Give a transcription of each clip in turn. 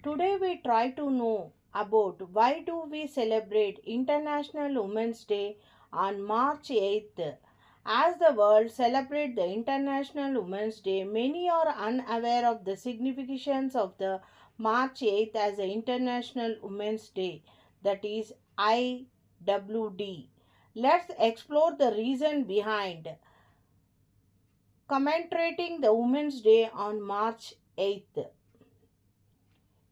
Today we try to know about why do we celebrate International Women's Day on March 8th. As the world celebrates the International Women's Day, many are unaware of the significance of the March 8th as the International Women's Day, that is IWD. Let's explore the reason behind commemorating the Women's Day on March 8th.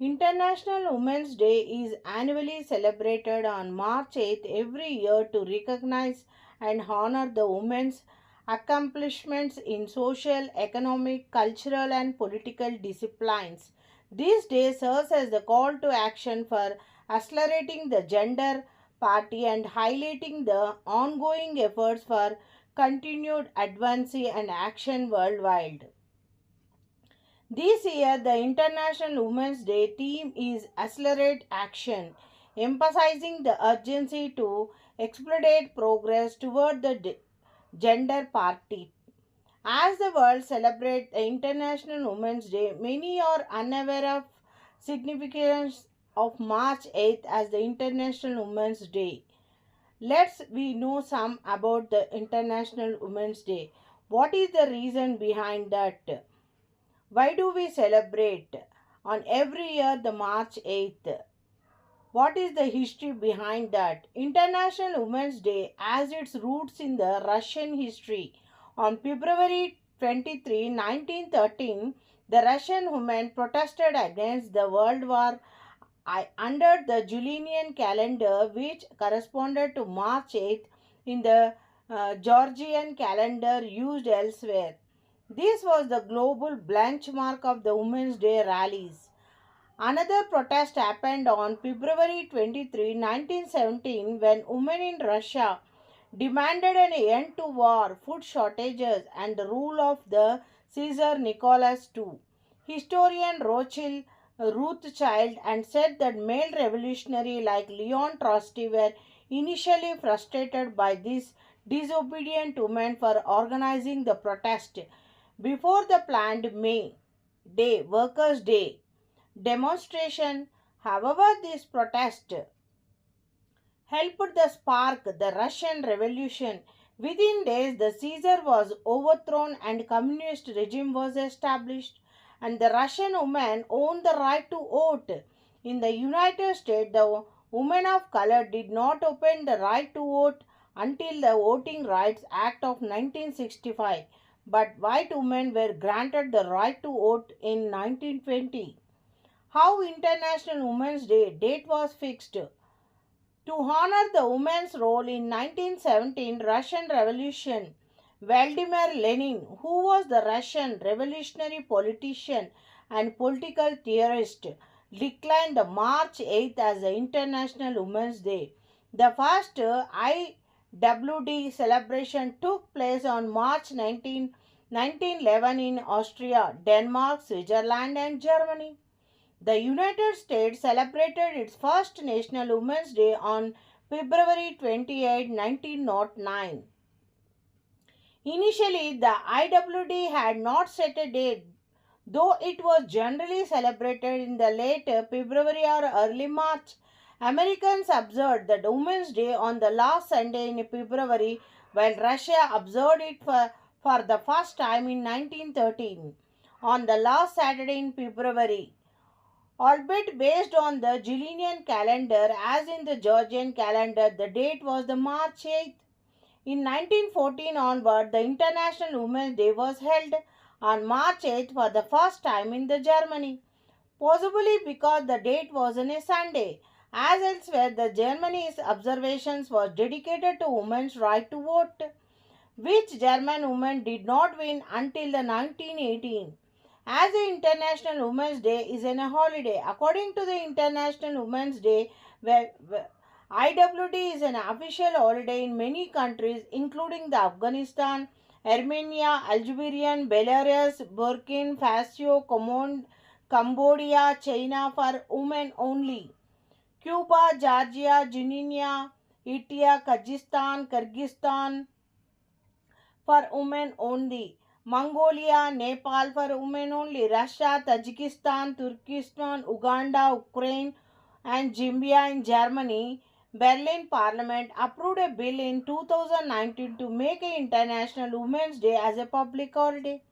International Women's Day is annually celebrated on March 8th every year to recognize and honor the women's accomplishments in social, economic, cultural, and political disciplines. This day serves as the call to action for accelerating the gender party and highlighting the ongoing efforts for continued advancement and action worldwide. This year, the International Women's Day theme is Accelerate Action, emphasizing the urgency to expedite progress toward the gender parity. As the world celebrates the International Women's Day, many are unaware of significance of March 8th as the International Women's Day. Let's we know some about the International Women's Day. What is the reason behind that? Why do we celebrate on every year the March 8th? What is the history behind that? International Women's Day has its roots in the Russian history. On February 23, 1913, the Russian women protested against the World War under the Julian calendar, which corresponded to March 8th in the Georgian calendar used elsewhere. This was the global benchmark of the Women's Day rallies. Another protest happened on February 23, 1917, when women in Russia demanded an end to war, food shortages, and the rule of the Caesar Nicholas II. Historian Rothschild Rothschild and said that male revolutionaries like Leon Trotsky were initially frustrated by these disobedient women for organizing the protest before the planned May Day, Workers' Day demonstration. However, this protest helped the spark the Russian Revolution. Within days, the Caesar was overthrown and communist regime was established, and the Russian women owned the right to vote. In the United States, the women of color did not obtain the right to vote until the Voting Rights Act of 1965, but white women were granted the right to vote in 1920. How International Women's Day date was fixed? To honor the women's role in 1917 Russian Revolution, Vladimir Lenin, who was the Russian revolutionary politician and political theorist, declared the March 8th as the International Women's Day. The first IWD celebration took place on March 1911 in Austria, Denmark, Switzerland and Germany. The United States celebrated its first National Women's Day on February 28, 1909. Initially, the IWD had not set a date, though it was generally celebrated in the late February or early March. Americans observed the Women's Day on the last Sunday in February, while Russia observed it for the first time in 1913 on the last Saturday in February. Albeit based on the Julian calendar, as in the Georgian calendar, the date was the March 8th. In 1914 onward, the International Women's Day was held on March 8th for the first time in the Germany, possibly because the date was on a Sunday. As elsewhere, the Germany's observations was dedicated to women's right to vote, which German women did not win until the 1918. As the International Women's Day is a holiday, according to the International Women's Day, IWD is an official holiday in many countries, including the Afghanistan, Armenia, Algeria, Belarus, Burkina Faso, Cambodia, China for women only. Cuba, Georgia, Guinea, Ethiopia, Kyrgyzstan for women only. Mongolia, Nepal for women only, Russia, Tajikistan, Turkestan, Uganda, Ukraine, and Zambia in Germany. Berlin Parliament approved a bill in 2019 to make International Women's Day as a public holiday.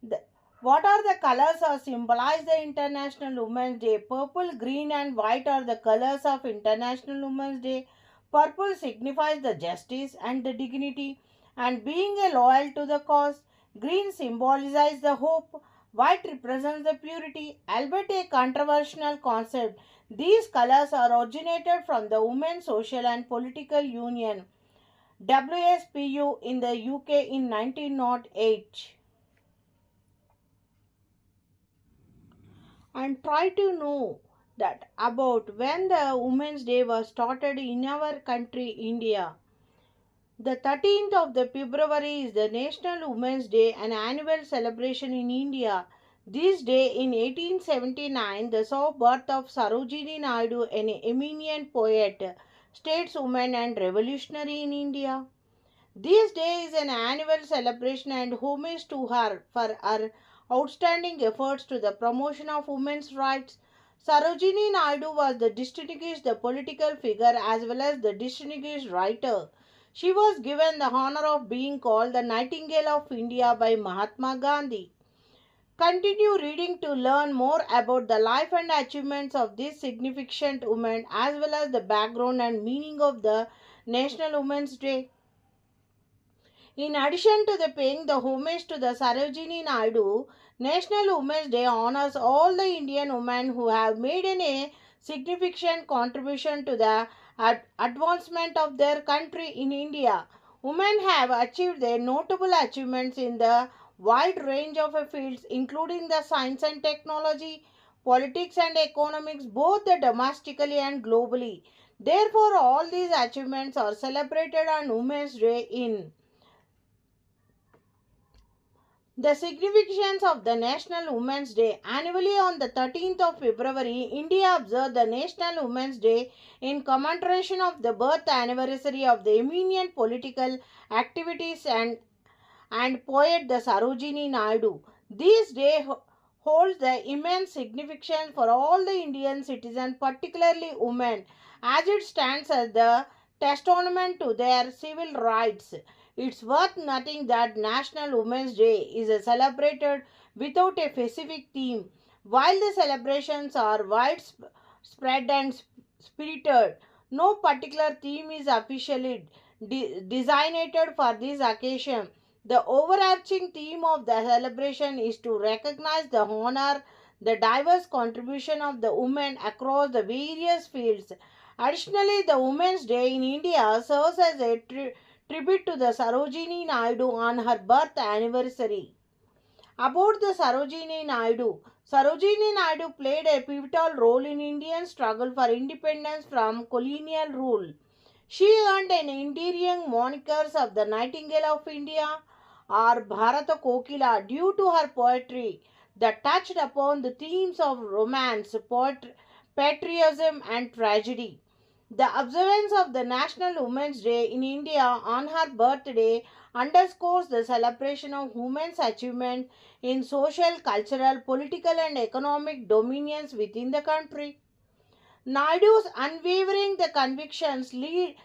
The, what are the colors or symbolize the International Women's Day? Purple, green, and white are the colors of International Women's Day. Purple signifies the justice and the dignity and being a loyal to the cause. Green symbolizes the hope. White represents the purity, albeit a controversial concept. These colors are originated from the Women's Social and Political Union WSPU in the UK in 1908. And try to know that about when the Women's Day was started in our country, India. The 13th of the February is the National Women's Day, an annual celebration in India. This day in 1879, the saw birth of Sarojini Naidu, an eminent poet, stateswoman and revolutionary in India. This day is an annual celebration and homage to her for her outstanding efforts to the promotion of women's rights. Sarojini Naidu was the distinguished political figure as well as the distinguished writer. She was given the honor of being called the Nightingale of India by Mahatma Gandhi. Continue reading to learn more about the life and achievements of this significant woman as well as the background and meaning of the National Women's Day. In addition to the paying the homage to the Sarojini Naidu, National Women's Day honors all the Indian women who have made a significant contribution to the advancement of their country in India. Women have achieved their notable achievements in the wide range of fields including the science and technology, politics and economics both the domestically and globally. Therefore, all these achievements are celebrated on Women's Day in the significance of the National Women's Day. Annually on the 13th of February, India observes the National Women's Day in commemoration of the birth anniversary of the eminent political activities and poet the Sarojini Naidu. This day holds the immense significance for all the Indian citizens, particularly women, as it stands as the testament to their civil rights. It's worth noting that National Women's Day is celebrated without a specific theme. While the celebrations are widespread and spirited, no particular theme is officially designated for this occasion. The overarching theme of the celebration is to recognize the honor the diverse contribution of the women across the various fields. Additionally, the Women's Day in India serves as a tribute to the Sarojini Naidu on her birth anniversary. About the Sarojini Naidu. Sarojini Naidu played a pivotal role in Indian struggle for independence from colonial rule. She earned an endearing monikers of the Nightingale of India or Bharata Kokila due to her poetry that touched upon the themes of romance, patriotism, and tragedy. The observance of the National Women's Day in India on her birthday underscores the celebration of women's achievement in social, cultural, political, and economic dominions within the country. Naidu's unwavering the convictions lead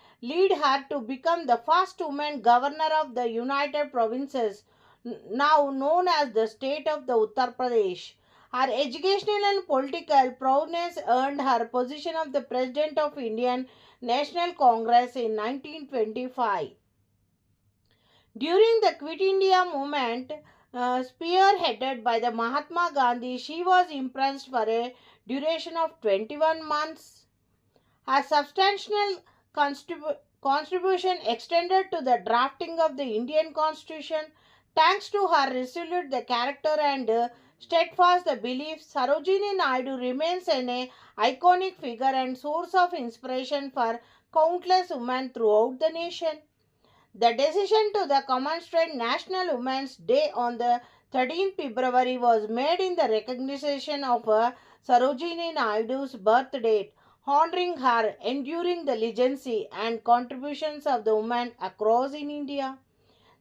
her to become the first woman governor of the United Provinces, now known as the state of the Uttar Pradesh. Her educational and political prowess earned her position of the President of Indian National Congress in 1925. During the Quit India movement, spearheaded by the Mahatma Gandhi, she was imprisoned for a duration of 21 months. Her substantial contribution extended to the drafting of the Indian Constitution. Thanks to her resolute the character and steadfast the belief, Sarojini Naidu remains an iconic figure and source of inspiration for countless women throughout the nation. The decision to the commemorate National Women's Day on the 13th February was made in the recognition of Sarojini Naidu's birth date, honoring her enduring the legacy and contributions of the women across in India.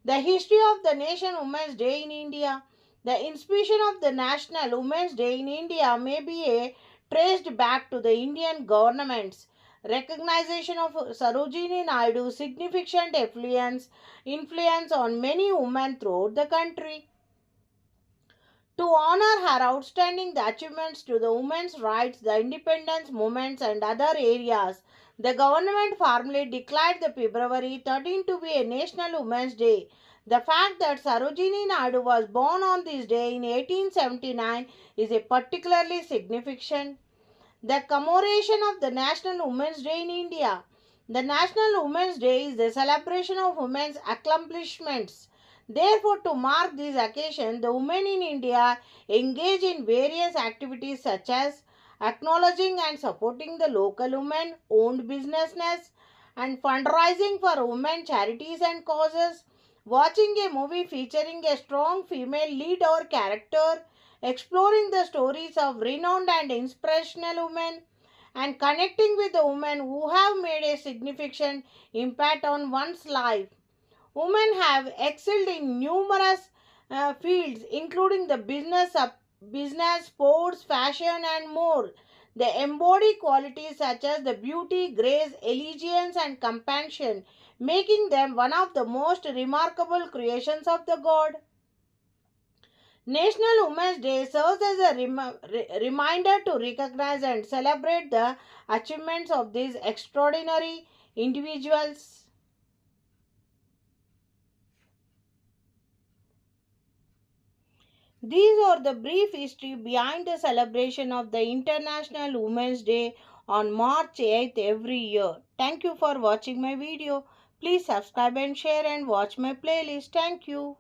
The history of the Nation Women's Day in India. The inspiration of the National Women's Day in India may be traced back to the Indian government's recognition of Sarojini Naidu's significant influence on many women throughout the country. To honor her outstanding achievements to the women's rights, the independence movements, and other areas, the government formally declared the February 13 to be a National Women's Day. The fact that Sarojini Naidu was born on this day in 1879 is a particularly significant. The commemoration of the National Women's Day in India. The National Women's Day is the celebration of women's accomplishments. Therefore, to mark this occasion, the women in India engage in various activities such as acknowledging and supporting the local women owned businesses and fundraising for women charities and causes, watching a movie featuring a strong female lead or character, exploring the stories of renowned and inspirational women, and connecting with the women who have made a significant impact on one's life. Women have excelled in numerous fields, including the business, sports, fashion, and more. They embody qualities such as the beauty, grace, elegance, and compassion, making them one of the most remarkable creations of the God. National Women's Day serves as a reminder to recognize and celebrate the achievements of these extraordinary individuals. These are the brief history behind the celebration of the International Women's Day on March 8th every year. Thank you for watching my video. Please subscribe and share and watch my playlist. Thank you.